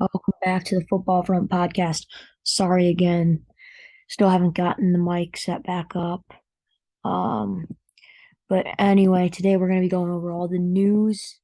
Welcome back to the Football Front Podcast. Sorry again. Still haven't gotten the mic set back up. Um, but anyway, today we're going to be going over all the news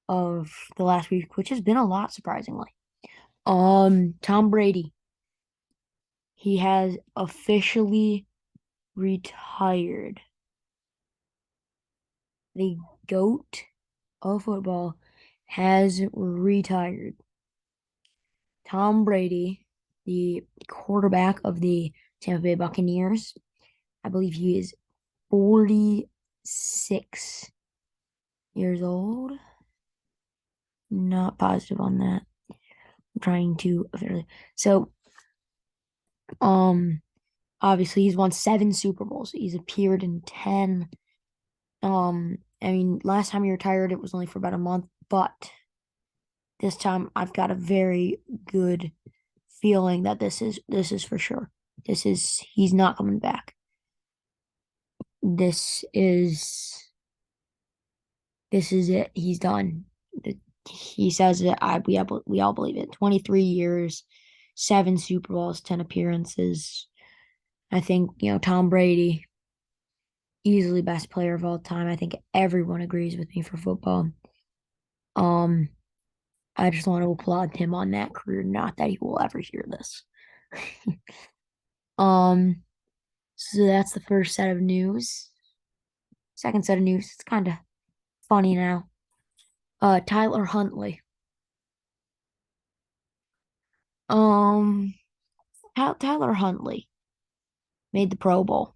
of the last week, which has been a lot, surprisingly. Tom Brady, he has officially retired. The GOAT of football has retired. Tom Brady, the quarterback of the Tampa Bay Buccaneers, I believe he is 46 years old. Not positive on that. I'm trying to so um obviously he's won 7 Super Bowls. He's appeared in 10. I mean, last time he retired it was only for about a month, but this time I've got a very good feeling that this is for sure. He's not coming back. This is this is it. He's done. He says it. We all believe it. 23 years, 7 Super Bowls, 10 appearances. I think, Tom Brady, easily best player of all time. I think everyone agrees with me for football. Um, I just want to applaud him on that career. Not that he will ever hear this. um, so that's the first set of news. Second set of news. It's kind of funny now. Tyler Huntley. Um, Tyler Huntley made the Pro Bowl.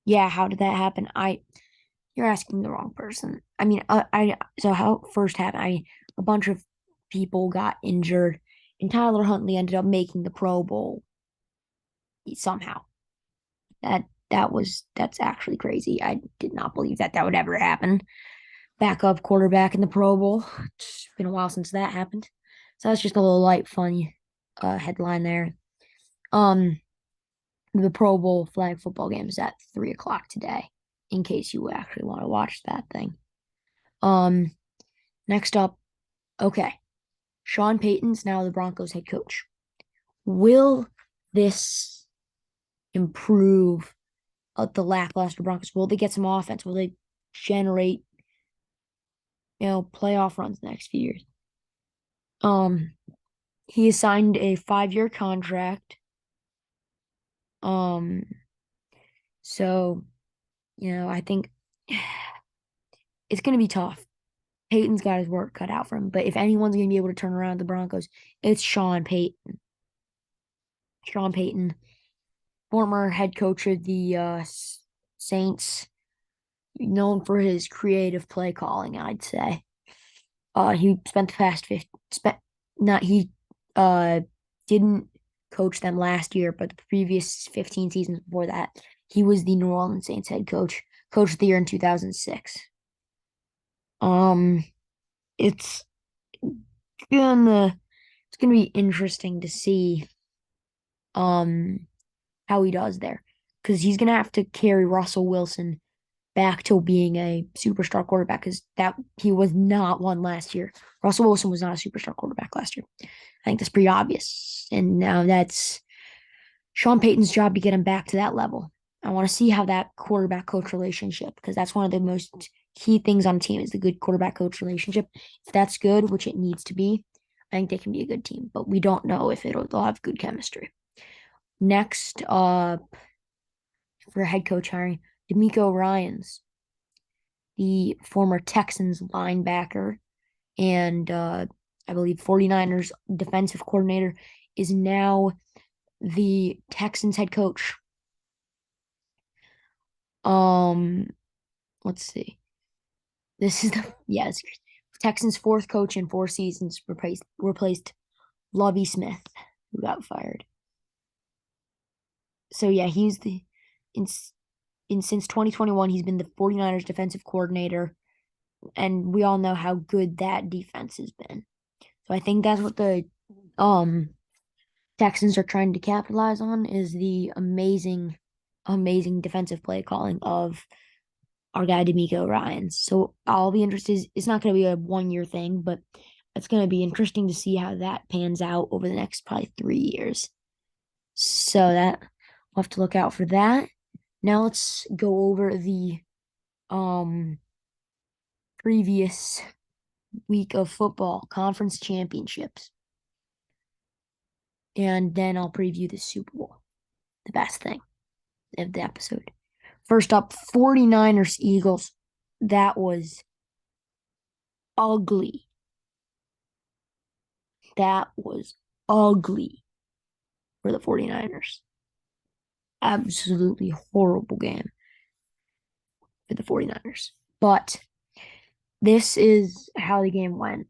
Yeah, how did that happen? You're asking the wrong person. I mean, so how it first happened? A bunch of people got injured, and Tyler Huntley ended up making the Pro Bowl somehow. That's actually crazy. I did not believe that would ever happen. Backup quarterback in the Pro Bowl. It's been a while since that happened. So that's just a little light, funny headline there. Um, the Pro Bowl flag football game is at 3 o'clock today, in case you actually want to watch that thing. Um, Next up, okay, Sean Payton's now the Broncos head coach. Will this improve the lackluster Broncos? Will they get some offense? Will they generate, playoff runs the next few years? Um, he has signed a 5-year contract. Um, so, I think it's going to be tough. Payton's got his work cut out for him, but if anyone's going to be able to turn around the Broncos, it's Sean Payton. Sean Payton, former head coach of the Saints, known for his creative play calling, I'd say. He spent the past 50, spent not he didn't coach them last year, but the previous 15 seasons before that, he was the New Orleans Saints head coach of the year in 2006. Um, it's gonna it's gonna be interesting to see um how he does there because he's gonna have to carry Russell Wilson back to being a superstar quarterback because that he was not one last year. Russell Wilson was not a superstar quarterback last year. I think that's pretty obvious. And now that's Sean Payton's job to get him back to that level. I want to see how that quarterback coach relationship, because that's one of the most key things on a team is the good quarterback coach relationship. If that's good, which it needs to be, I think they can be a good team, but we don't know if they'll have good chemistry. Next up for head coach hiring, Demeco Ryans, the former Texans linebacker and I believe 49ers defensive coordinator, is now the Texans head coach. Um, let's see. This is the yes, Texans fourth coach in 4 seasons replaced Lovie Smith, who got fired. So yeah, he's the in, since 2021 he's been the 49ers defensive coordinator, and we all know how good that defense has been. So I think that's what the um Texans are trying to capitalize on is the amazing, amazing defensive play calling of our guy Demeco Ryans. So I'll be interested. It's not going to be a 1 year thing, but it's going to be interesting to see how that pans out over the next probably 3 years. So that we'll have to look out for that. Now let's go over the um previous week of football conference championships. And then I'll preview the Super Bowl, the best thing of the episode. First up, 49ers Eagles. That was ugly. That was ugly for the 49ers. Absolutely horrible game for the 49ers. But this is how the game went.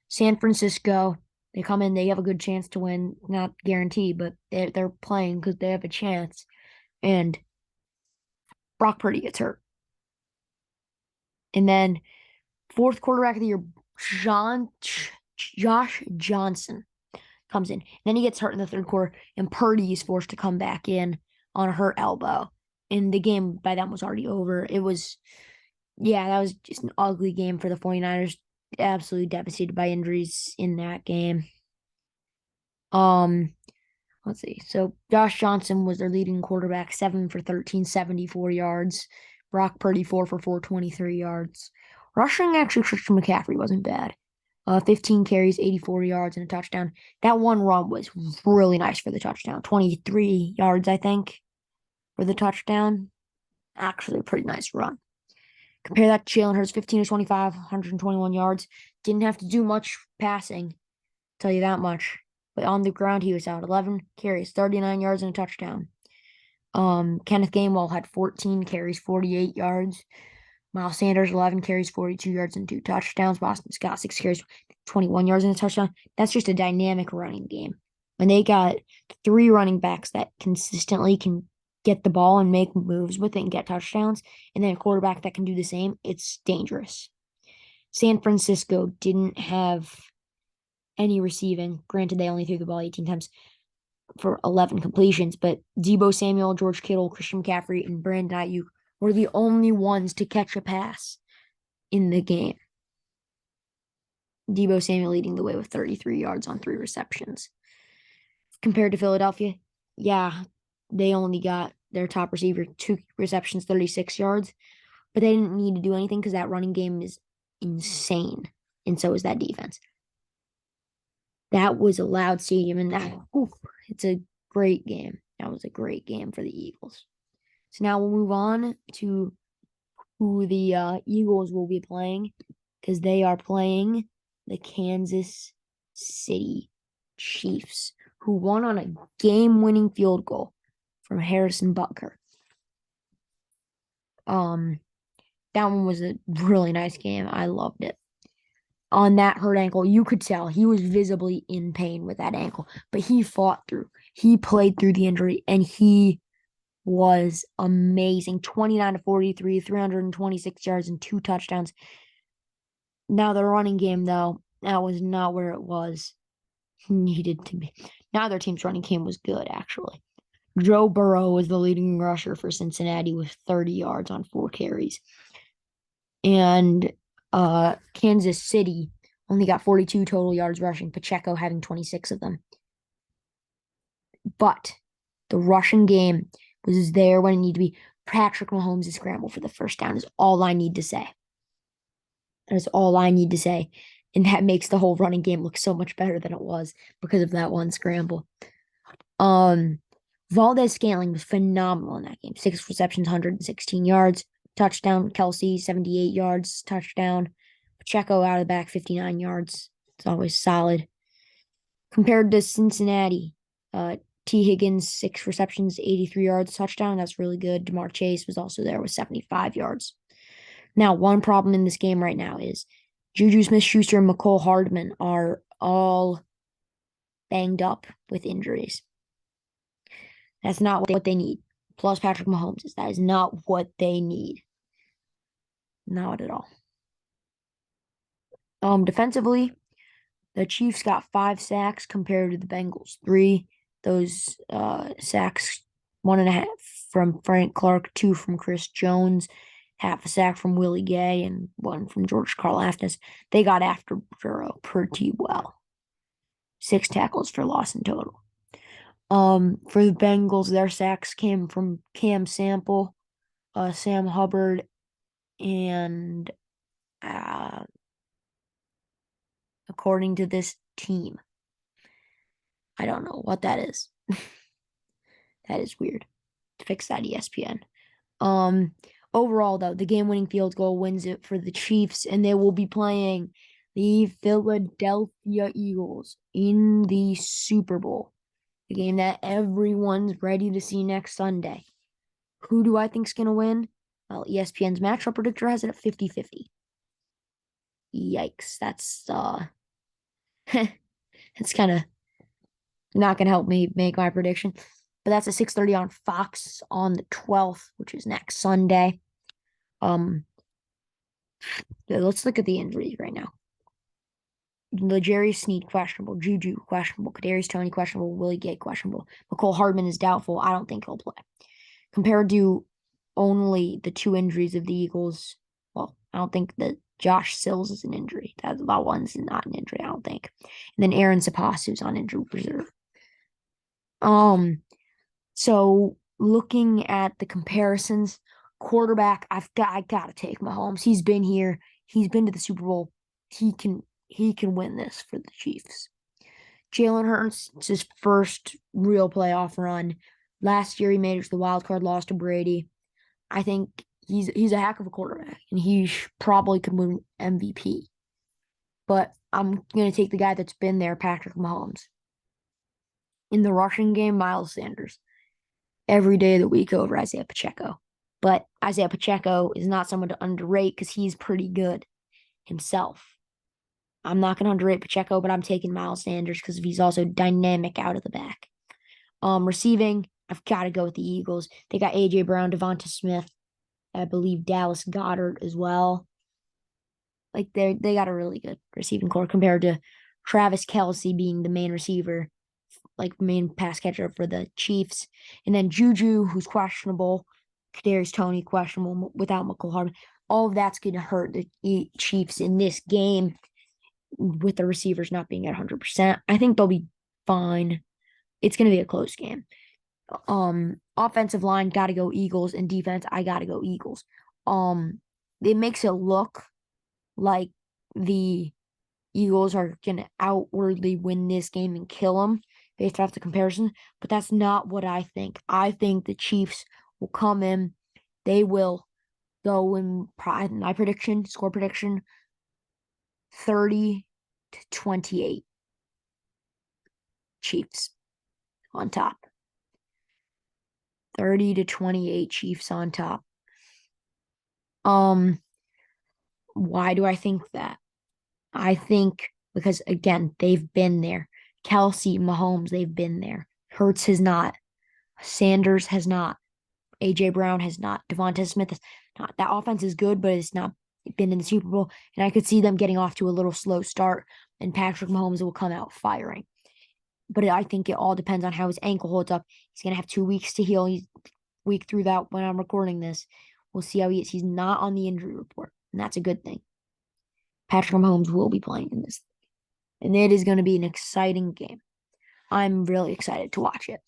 San Francisco, they come in, they have a good chance to win. Not guaranteed, but they're playing because they have a chance. And Brock Purdy gets hurt. And then fourth quarterback of the year, Josh Johnson comes in. And then he gets hurt in the third quarter, and Purdy is forced to come back in on a hurt elbow. And the game by then was already over. That was just an ugly game for the 49ers. Absolutely devastated by injuries in that game. Let's see. So Josh Johnson was their leading quarterback, 7 for 13, 74 yards. Brock Purdy, 4 for 4, 23 yards. Rushing, actually, Christian McCaffrey wasn't bad. 15 carries, 84 yards, and a touchdown. That one run was really nice for the touchdown. 23 yards, I think, for the touchdown. Actually, a pretty nice run. Compare that to Jalen Hurts, 15 to 25, 121 yards. Didn't have to do much passing, tell you that much. But on the ground, he was out. 11 carries, 39 yards, and a touchdown. Kenneth Gainwell had 14 carries, 48 yards. Miles Sanders, 11 carries, 42 yards, and 2 touchdowns. Boston Scott, 6 carries, 21 yards, and a touchdown. That's just a dynamic running game. When they got 3 running backs that consistently can get the ball and make moves with it and get touchdowns, and then a quarterback that can do the same, it's dangerous. San Francisco didn't have any receiving. Granted, they only threw the ball 18 times for 11 completions, but Deebo Samuel, George Kittle, Christian McCaffrey, and Brandon Ayuk were the only ones to catch a pass in the game. Deebo Samuel leading the way with 33 yards on 3 receptions. Compared to Philadelphia, they only got their top receiver 2 receptions, 36 yards, but they didn't need to do anything because that running game is insane, and so is that defense. That was a loud stadium, and it's a great game. That was a great game for the Eagles. So now we'll move on to who the Eagles will be playing, because they are playing the Kansas City Chiefs, who won on a game-winning field goal from Harrison Butker. That one was a really nice game. I loved it. On that hurt ankle, you could tell he was visibly in pain with that ankle, but he fought through. He played through the injury, and he was amazing. 29 to 43, 326 yards, and 2 touchdowns. Now the running game, though, that was not where it was needed to be. Now their team's running game was good, actually. Joe Burrow was the leading rusher for Cincinnati with 30 yards on 4 carries. And Kansas City only got 42 total yards rushing, Pacheco having 26 of them. But the rushing game was there when it needed to be. Patrick Mahomes' scramble for the first down is all I need to say. That is all I need to say. And that makes the whole running game look so much better than it was because of that one scramble. Valdez-Scantling was phenomenal in that game. 6 receptions, 116 yards. Touchdown. Kelsey, 78 yards. Touchdown. Pacheco out of the back, 59 yards. It's always solid. Compared to Cincinnati, T. Higgins, 6 receptions, 83 yards, touchdown. That's really good. Jamar Chase was also there with 75 yards. Now, one problem in this game right now is Juju Smith-Schuster and Mecole Hardman are all banged up with injuries. That's not what they need. Plus Patrick Mahomes. That is not what they need. Not at all. Defensively, the Chiefs got 5 sacks compared to the Bengals 3. Those sacks, 1.5 from Frank Clark, 2 from Chris Jones, half a sack from Willie Gay and one from George Karlaftis. They got after Burrow pretty well. 6 tackles for loss in total. For the Bengals, their sacks came from Cam Sample, Sam Hubbard, and according to this team, I don't know what that is. That is weird. Fix that, ESPN. Overall, though, the game-winning field goal wins it for the Chiefs, and they will be playing the Philadelphia Eagles in the Super Bowl, the game that everyone's ready to see next Sunday. Who do I think's going to win? Well, ESPN's matchup predictor has it at 50-50. Yikes. That's it's kind of not going to help me make my prediction. But that's at 6:30 on Fox on the 12th, which is next Sunday. Let's look at the injuries right now. L'Jarius Sneed, questionable. Juju, questionable. Kadarius Toney, questionable. Willie Gay, questionable. McCole Hardman is doubtful. I don't think he'll play. Compared to only the 2 injuries of the Eagles, well, I don't think that Josh Sills is an injury. That one's not an injury, I don't think. And then Aaron Sapasu's on injured reserve. So looking at the comparisons, quarterback, I gotta take Mahomes. He's been here. He's been to the Super Bowl. He can win this for the Chiefs. Jalen Hurts, it's his first real playoff run. Last year he made it to the wild card, lost to Brady. I think he's a heck of a quarterback, and he probably could win MVP. But I'm gonna take the guy that's been there, Patrick Mahomes. In the rushing game, Miles Sanders. Every day of the week over Isaiah Pacheco. But Isaiah Pacheco is not someone to underrate because he's pretty good himself. I'm not going to underrate Pacheco, but I'm taking Miles Sanders because he's also dynamic out of the back. Receiving, I've got to go with the Eagles. They got A.J. Brown, Devonta Smith, I believe Dallas Goedert as well. Like they got a really good receiving core compared to Travis Kelce being the main receiver, like main pass catcher for the Chiefs. And then Juju, who's questionable. Kadarius Toney, questionable without McCole Hardman. All of that's going to hurt the Chiefs in this game with the receivers not being at 100%. I think they'll be fine. It's going to be a close game. Offensive line, got to go Eagles. And defense, I got to go Eagles. It makes it look like the Eagles are going to outwardly win this game and kill them based off the comparison, but that's not what I think. I think the Chiefs will come in. They will go in my score prediction, 30-28. Chiefs on top. 30-28 Chiefs on top. Why do I think that? I think because, again, they've been there. Kelce, Mahomes, they've been there. Hurts has not. Sanders has not. A.J. Brown has not. Devonta Smith has not. That offense is good, but it's not been in the Super Bowl. And I could see them getting off to a little slow start, and Patrick Mahomes will come out firing. But I think it all depends on how his ankle holds up. He's going to have 2 weeks to heal. He's week through that when I'm recording this. We'll see how he is. He's not on the injury report, and that's a good thing. Patrick Mahomes will be playing in this. And it is going to be an exciting game. I'm really excited to watch it.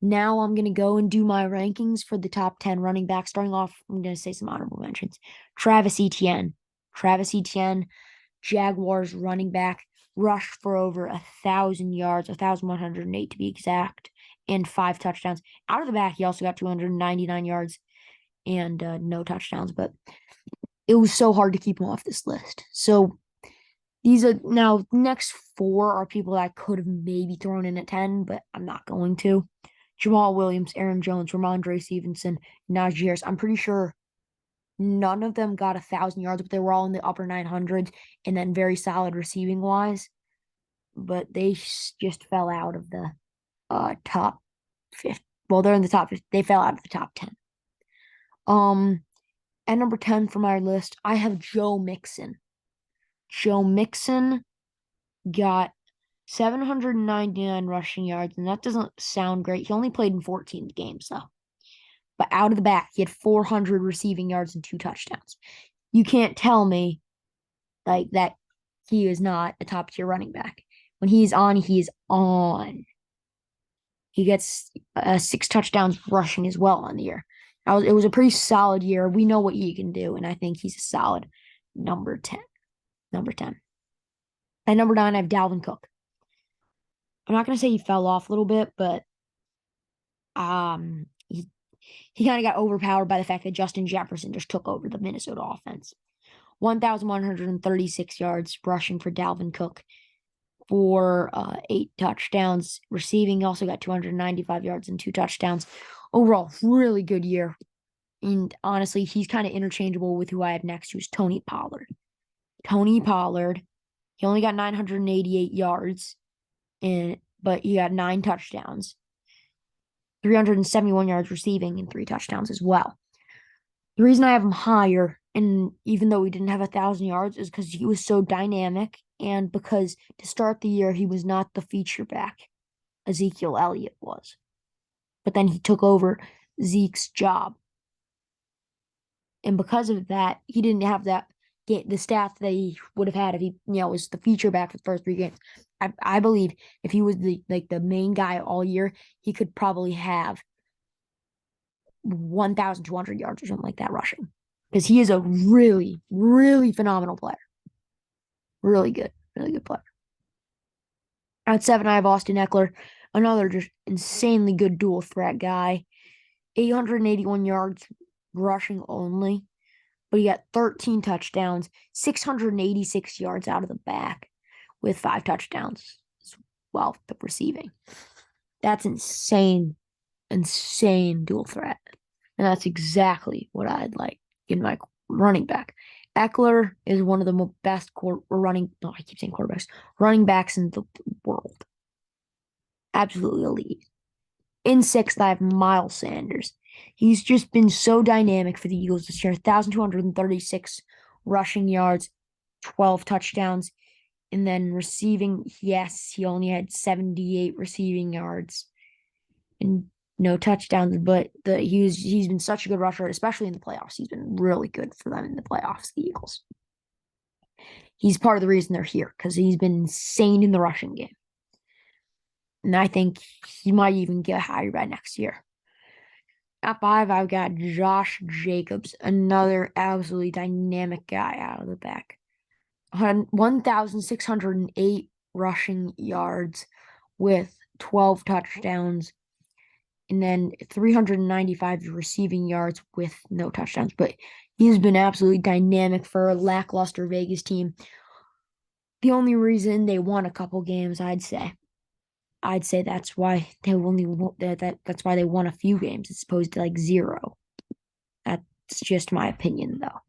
Now I'm going to go and do my rankings for the top 10 running backs. Starting off, I'm going to say some honorable mentions. Travis Etienne, Jaguars running back, rushed for over 1,000 yards, 1,108 to be exact, and 5 touchdowns. Out of the back, he also got 299 yards and no touchdowns, but it was so hard to keep him off this list. So these are now next 4 are people that I could have maybe thrown in at 10, but I'm not going to. Jamal Williams, Aaron Jones, Ramondre Stevenson, Najee Harris. I'm pretty sure none of them got 1,000 yards, but they were all in the upper 900s and then very solid receiving wise. But they just fell out of the top 50. Well, they're in the top 50. They fell out of the top 10. At number 10 for my list, I have Joe Mixon. Joe Mixon got 799 rushing yards, and that doesn't sound great. He only played in 14 games, though. But out of the back, he had 400 receiving yards and 2 touchdowns. You can't tell me like that he is not a top tier running back. When he's on, he's on. He gets 6 touchdowns rushing as well on the year. It was a pretty solid year. We know what he can do, and I think he's a solid number 10. Number 10. At number 9, I have Dalvin Cook. I'm not gonna say he fell off a little bit, but he kind of got overpowered by the fact that Justin Jefferson just took over the Minnesota offense. 1,136 yards rushing for Dalvin Cook for 8 touchdowns. Receiving also got 295 yards and 2 touchdowns. Overall, really good year. And honestly, he's kind of interchangeable with who I have next, who's Tony Pollard. Tony Pollard, he only got 988 yards, but he got 9 touchdowns, 371 yards receiving, and 3 touchdowns as well. The reason I have him higher, and even though he didn't have 1,000 yards, is because he was so dynamic, and because to start the year, he was not the feature back Ezekiel Elliott was. But then he took over Zeke's job. And because of that, he didn't have the stats that he would have had if he, was the feature back for the first 3 games. I believe if he was the main guy all year, he could probably have 1,200 yards or something like that rushing. Because he is a really, really phenomenal player. Really good player. At 7, I have Austin Eckler, another just insanely good dual threat guy. 881 yards rushing only, but he got 13 touchdowns, 686 yards out of the back with 5 touchdowns as well the receiving. That's insane dual threat. And that's exactly what I'd like in my running back. Eckler is one of the best running backs in the world. Absolutely elite. In 6th, I have Miles Sanders. He's just been so dynamic for the Eagles this year. 1,236 rushing yards, 12 touchdowns. And then receiving, yes, he only had 78 receiving yards and no touchdowns, but he's been such a good rusher, especially in the playoffs. He's been really good for them in the playoffs, the Eagles. He's part of the reason they're here, because he's been insane in the rushing game. And I think he might even get higher by next year. At 5, I've got Josh Jacobs, another absolutely dynamic guy out of the back. 1,608 rushing yards with 12 touchdowns, and then 395 receiving yards with no touchdowns. But he's been absolutely dynamic for a lackluster Vegas team. The only reason they won a couple games, I'd say that's why they that's why they won a few games as opposed to 0. That's just my opinion, though.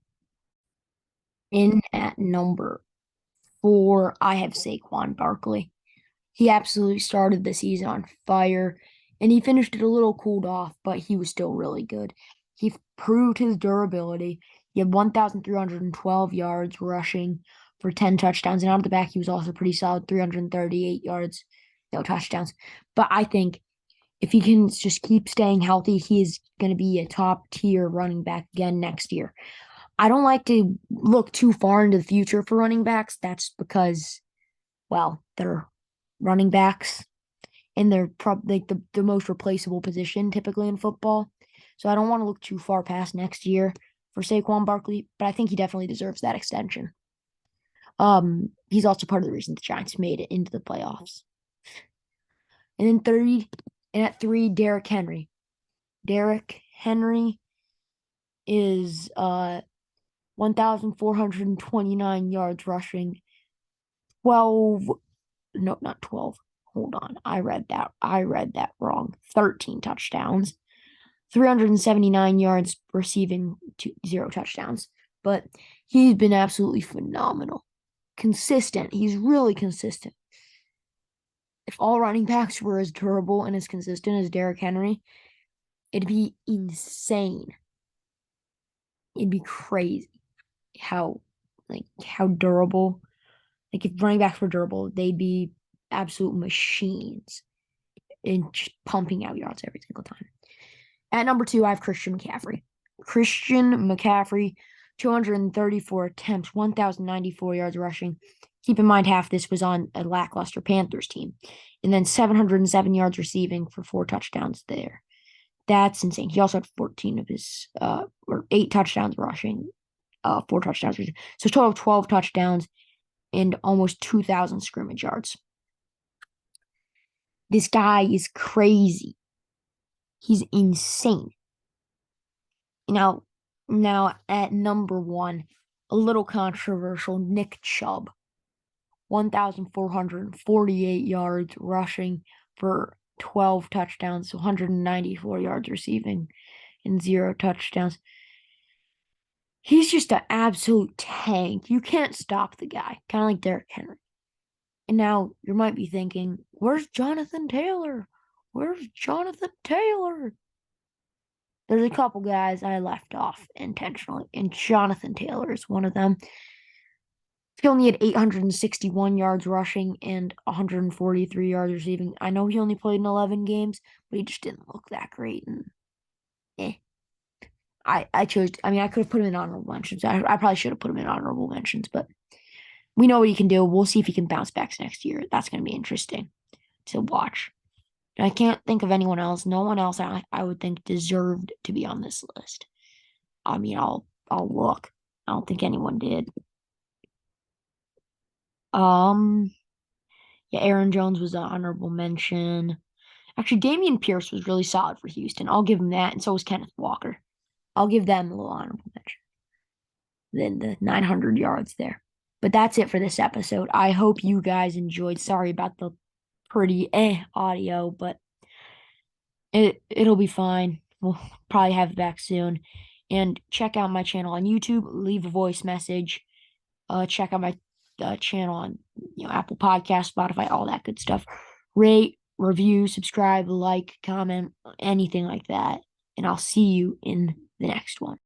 In at number 4, I have Saquon Barkley. He absolutely started the season on fire, and he finished it a little cooled off, but he was still really good. He proved his durability. He had 1,312 yards rushing for 10 touchdowns, and out of the back, he was also pretty solid, 338 yards, no touchdowns. But I think if he can just keep staying healthy, he is going to be a top-tier running back again next year. I don't like to look too far into the future for running backs. That's because, well, they're running backs, and they're probably the most replaceable position typically in football. So I don't want to look too far past next year for Saquon Barkley, but I think he definitely deserves that extension. He's also part of the reason the Giants made it into the playoffs. And at 3, Derrick Henry. Derrick Henry is 1,429 yards rushing, 12. No, not 12. Hold on. I read that wrong. 13 touchdowns, 379 yards receiving, 0 touchdowns. But he's been absolutely phenomenal. Consistent. He's really consistent. If all running backs were as durable and as consistent as Derrick Henry, it'd be insane. It'd be crazy how durable. If running backs were durable, they'd be absolute machines in just pumping out yards every single time. At number 2, I have Christian McCaffrey. Christian McCaffrey, 234 attempts, 1,094 yards rushing. Keep in mind, half this was on a lackluster Panthers team. And then 707 yards receiving for 4 touchdowns there. That's insane. He also had 14 of his, or 8 touchdowns rushing, 4 touchdowns. So total of 12 touchdowns and almost 2,000 scrimmage yards. This guy is crazy. He's insane. Now at number 1, a little controversial, Nick Chubb. 1,448 yards rushing for 12 touchdowns, 194 yards receiving, and 0 touchdowns. He's just an absolute tank. You can't stop the guy, kind of like Derrick Henry. And now you might be thinking, where's Jonathan Taylor? Where's Jonathan Taylor? There's a couple guys I left off intentionally, and Jonathan Taylor is one of them. He only had 861 yards rushing and 143 yards receiving. I know he only played in 11 games, but he just didn't look that great. And I chose, I mean, I could have put him in honorable mentions. I probably should have put him in honorable mentions, but we know what he can do. We'll see if he can bounce back next year. That's going to be interesting to watch. I can't think of anyone else. No one else I would think deserved to be on this list. I mean, I'll look. I don't think anyone did. Yeah, Aaron Jones was an honorable mention. Actually, Dameon Pierce was really solid for Houston. I'll give him that, and so was Kenneth Walker. I'll give them a little honorable mention. Then the 900 yards there. But that's it for this episode. I hope you guys enjoyed. Sorry about the pretty audio, but it'll be fine. We'll probably have it back soon. And check out my channel on YouTube. Leave a voice message. Check out my channel on Apple Podcasts, Spotify, all that good stuff. Rate, review, subscribe, like, comment, anything like that. And I'll see you in the next one.